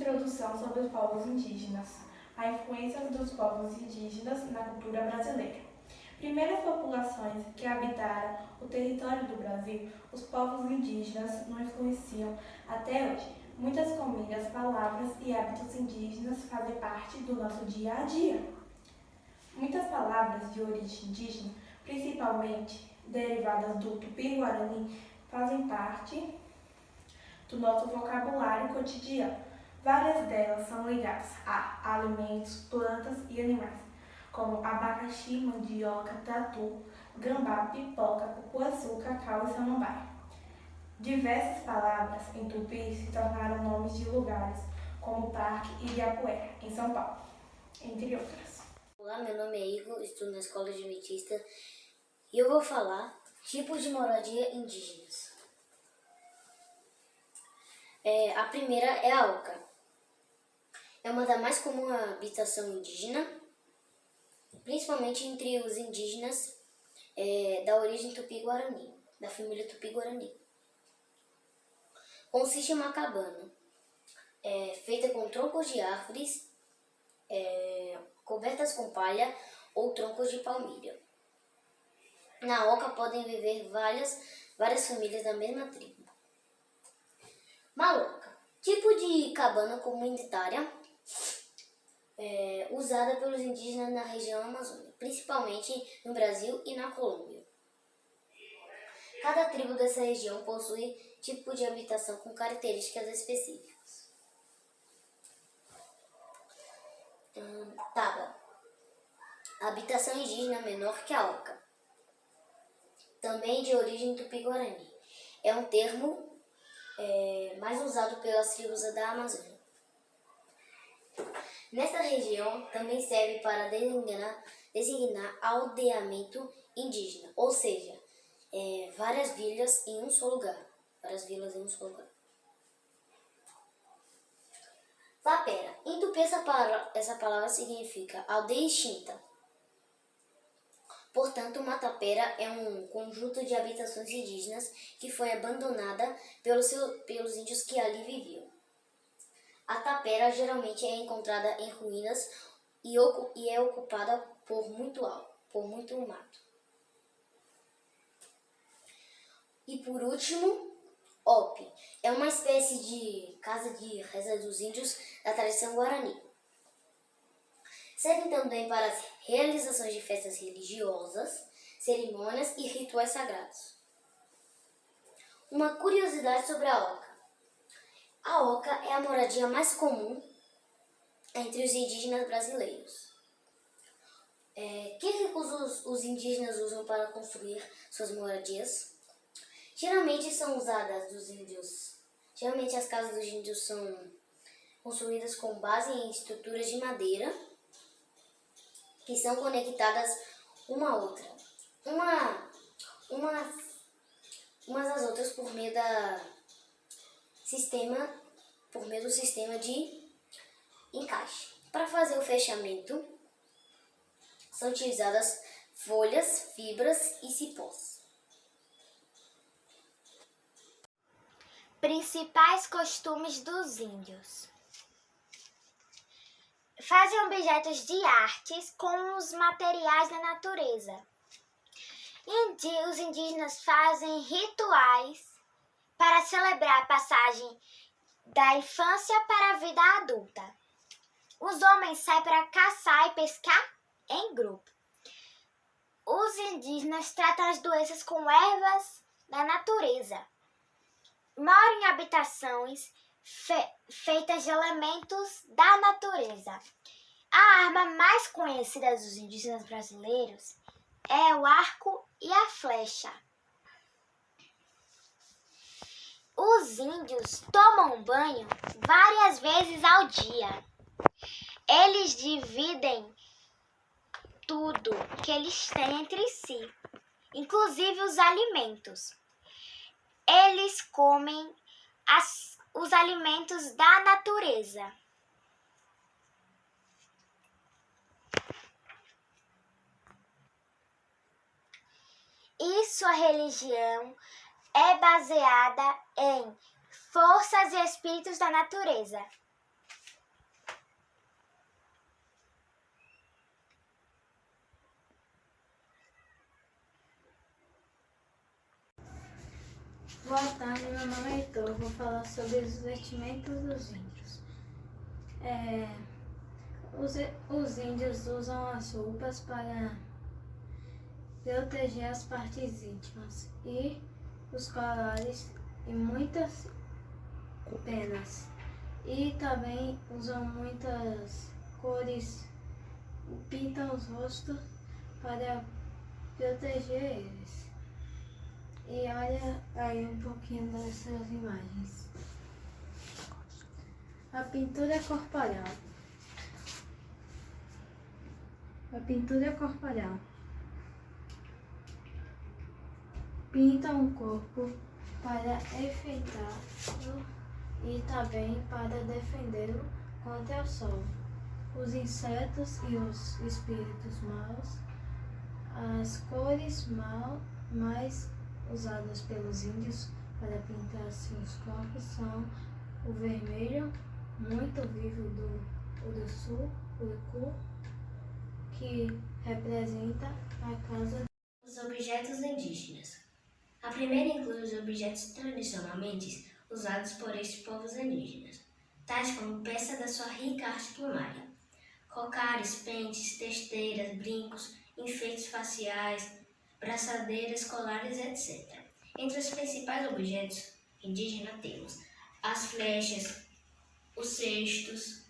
Introdução sobre os povos indígenas. A influência dos povos indígenas na cultura brasileira. Primeiras populações que habitaram o território do Brasil, os povos indígenas nos influenciam até hoje. Muitas comidas, palavras e hábitos indígenas fazem parte do nosso dia a dia. Muitas palavras de origem indígena, principalmente derivadas do Tupi-Guarani, fazem parte do nosso vocabulário cotidiano. Várias delas são ligadas a alimentos, plantas e animais, como abacaxi, mandioca, tatu, gambá, pipoca, cupuaçu, cacau e samambaia. Diversas palavras em tupi se tornaram nomes de lugares, como Parque Ibirapuera, em São Paulo, entre outras. Olá, meu nome é Igor, estudo na Escola Adventista e eu vou falar tipos de moradia indígenas. A primeira é a oca. É uma da mais comum habitação indígena, principalmente entre os indígenas da origem Tupi-Guarani, da família Tupi-Guarani. Consiste em uma cabana feita com troncos de árvores, cobertas com palha ou troncos de palmilha. Na oca podem viver várias famílias da mesma tribo. Maloca, tipo de cabana comunitária usada pelos indígenas na região amazônica, principalmente no Brasil e na Colômbia. Cada tribo dessa região possui tipo de habitação com características específicas. Taba, habitação indígena menor que a oca, também de origem tupi-guarani. É um termo mais usado pelas tribos da Amazônia. Nesta região também serve para designar aldeamento indígena, ou seja, várias vilas em um só lugar. Tapera. Em tupi essa palavra significa aldeia extinta. Portanto, uma tapera é um conjunto de habitações indígenas que foi abandonada pelos índios que ali viviam. A tapera geralmente é encontrada em ruínas e é ocupada por muito mato. E por último, ope. É uma espécie de casa de reza dos índios da tradição guarani. Servem também para as realizações de festas religiosas, cerimônias e rituais sagrados. Uma curiosidade sobre a oca. A oca é a moradia mais comum entre os indígenas brasileiros. Que recursos os indígenas usam para construir suas moradias? Geralmente as casas dos índios são construídas com base em estruturas de madeira que são conectadas uma à outra, umas às outras por meio do sistema de encaixe. Para fazer o fechamento, são utilizadas folhas, fibras e cipós. Principais costumes dos índios. Fazem objetos de artes com os materiais da natureza. Os indígenas fazem rituais para celebrar a passagem da infância para a vida adulta. Os homens saem para caçar e pescar em grupo. Os indígenas tratam as doenças com ervas da natureza. Moram em habitações feitas de elementos da natureza. A arma mais conhecida dos indígenas brasileiros é o arco e a flecha. Os índios tomam banho várias vezes ao dia. Eles dividem tudo que eles têm entre si, inclusive os alimentos. Eles comem os alimentos da natureza. E sua religião é baseada em forças e espíritos da natureza. Boa tarde, meu nome é Heitor. Vou falar sobre os vestimentos dos índios. Os índios usam as roupas para proteger as partes íntimas e os colares e muitas penas. E também usam muitas cores, pintam os rostos para proteger eles. E olha aí um pouquinho dessas imagens. A pintura corporal. A pintura corporal. Pintam o corpo para enfeitá-lo e também para defendê-lo contra o sol, os insetos e os espíritos maus. As cores mais usadas pelos índios para pintar seus corpos são o vermelho, muito vivo do Uruçu, Urucu, que representa a casa. Os objetos indígenas. A primeira inclui os objetos tradicionalmente usados por estes povos indígenas, tais como peça da sua rica arte plumária, cocares, pentes, testeiras, brincos, enfeites faciais, braçadeiras, colares, etc. Entre os principais objetos indígenas temos as flechas, os cestos,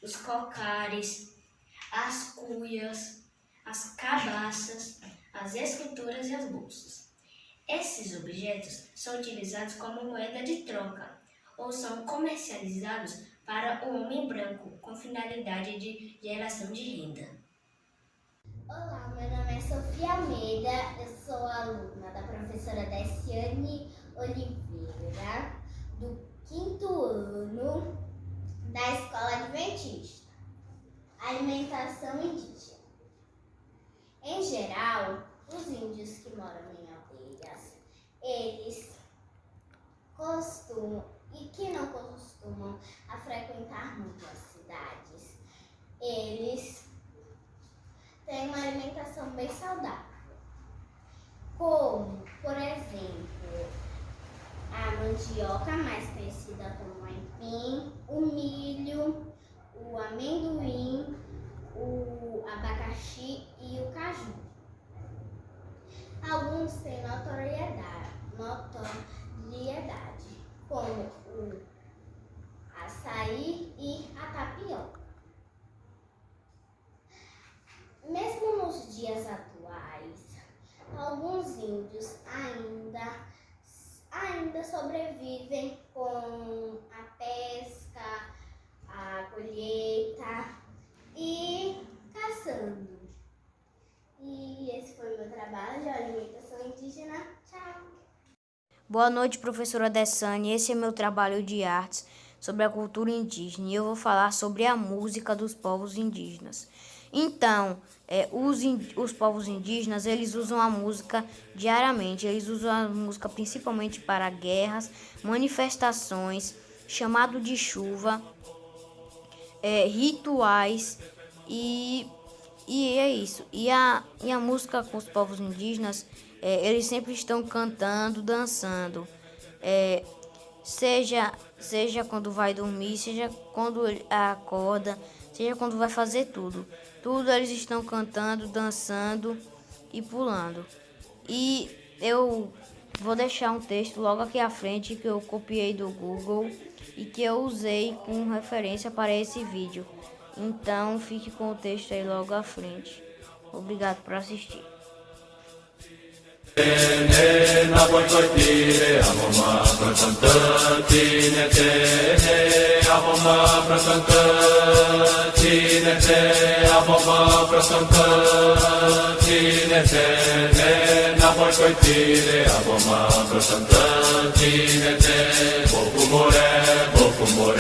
os cocares, as cuias, as cabaças, as esculturas e as bolsas. Esses objetos são utilizados como moeda de troca ou são comercializados para o homem branco com finalidade de geração de renda. Olá, meu nome é Sofia Almeida, eu sou aluna da professora Dessiane Oliveira, do 5º ano da Escola Adventista. Alimentação indígena. Em geral, os índios que moram em aldeias, eles costumam e que não costumam a frequentar muito as cidades, eles têm uma alimentação bem saudável, como, por exemplo, a mandioca, mais conhecida como aipim, o milho, o amendoim, o abacaxi e o caju. Alguns têm notoriedade, como o açaí e a tapioca. Mesmo nos dias atuais, alguns índios ainda sobrevivem com a pesca, a colheita e caçando. E esse foi o meu trabalho de alimentação indígena. Tchau! Boa noite, professora Dessane. Esse é meu trabalho de artes sobre a cultura indígena e eu vou falar sobre a música dos povos indígenas. Então, os povos indígenas, eles usam a música diariamente. Eles usam a música principalmente para guerras, manifestações, chamado de chuva, rituais e é isso. E a música com os povos indígenas, eles sempre estão cantando, dançando. Seja quando vai dormir, seja quando acorda, seja quando vai fazer tudo. Tudo eles estão cantando, dançando e pulando. E eu vou deixar um texto logo aqui à frente que eu copiei do Google e que eu usei com referência para esse vídeo. Então fique com o texto aí logo à frente. Obrigado por assistir. Boku more